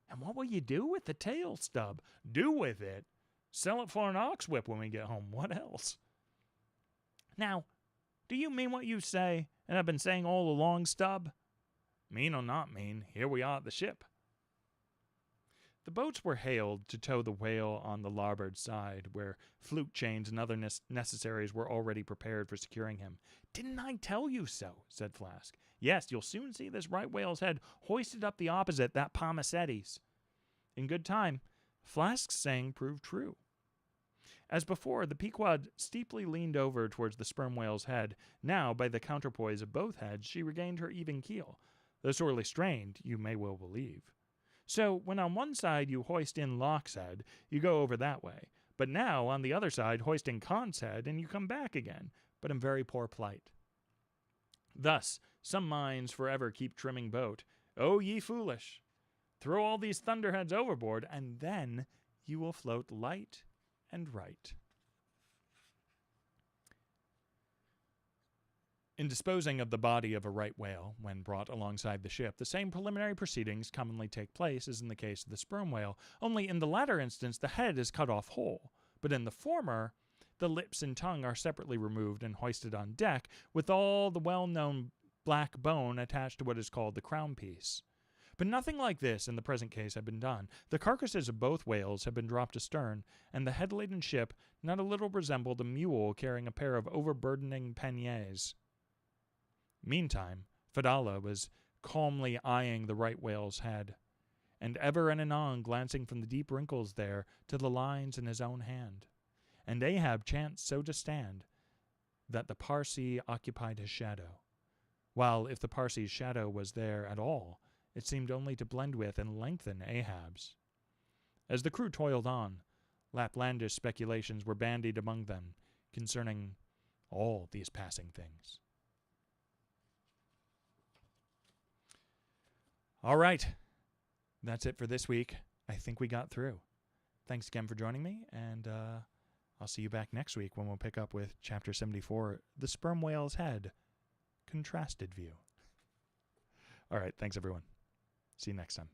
And what will you do with the tail, Stubb? Do with it? Sell it for an ox whip when we get home. What else? Now, do you mean what you say, and have been saying all along, Stubb? Mean or not mean, here we are at the ship. The boats were hailed to tow the whale on the larboard side, where fluke chains and other necessaries were already prepared for securing him. Didn't I tell you so? Said Flask. Yes, you'll soon see this right whale's head hoisted up the opposite, that Palmasetti's. In good time, Flask's saying proved true. As before, the Pequod steeply leaned over towards the sperm whale's head. Now, by the counterpoise of both heads, she regained her even keel, though sorely strained, you may well believe. So, when on one side you hoist in Locke's head, you go over that way. But now, on the other side, hoist in Con's head, and you come back again, but in very poor plight. Thus, some minds forever keep trimming boat. Oh, ye foolish! Throw all these thunderheads overboard, and then you will float light and right. In disposing of the body of a right whale, when brought alongside the ship, the same preliminary proceedings commonly take place as in the case of the sperm whale, only in the latter instance the head is cut off whole, but in the former, the lips and tongue are separately removed and hoisted on deck, with all the well-known black bone attached to what is called the crown piece. But nothing like this in the present case had been done. The carcasses of both whales had been dropped astern, and the head-laden ship not a little resembled a mule carrying a pair of overburdening panniers. Meantime, Fedallah was calmly eyeing the right whale's head, and ever and anon glancing from the deep wrinkles there to the lines in his own hand. And Ahab chanced so to stand that the Parsee occupied his shadow, while if the Parsee's shadow was there at all, it seemed only to blend with and lengthen Ahab's. As the crew toiled on, Laplandish speculations were bandied among them concerning all these passing things. All right, that's it for this week. I think we got through. Thanks again for joining me, and I'll see you back next week when we'll pick up with Chapter 74, The Sperm Whale's Head, Contrasted View. All right, thanks everyone. See you next time.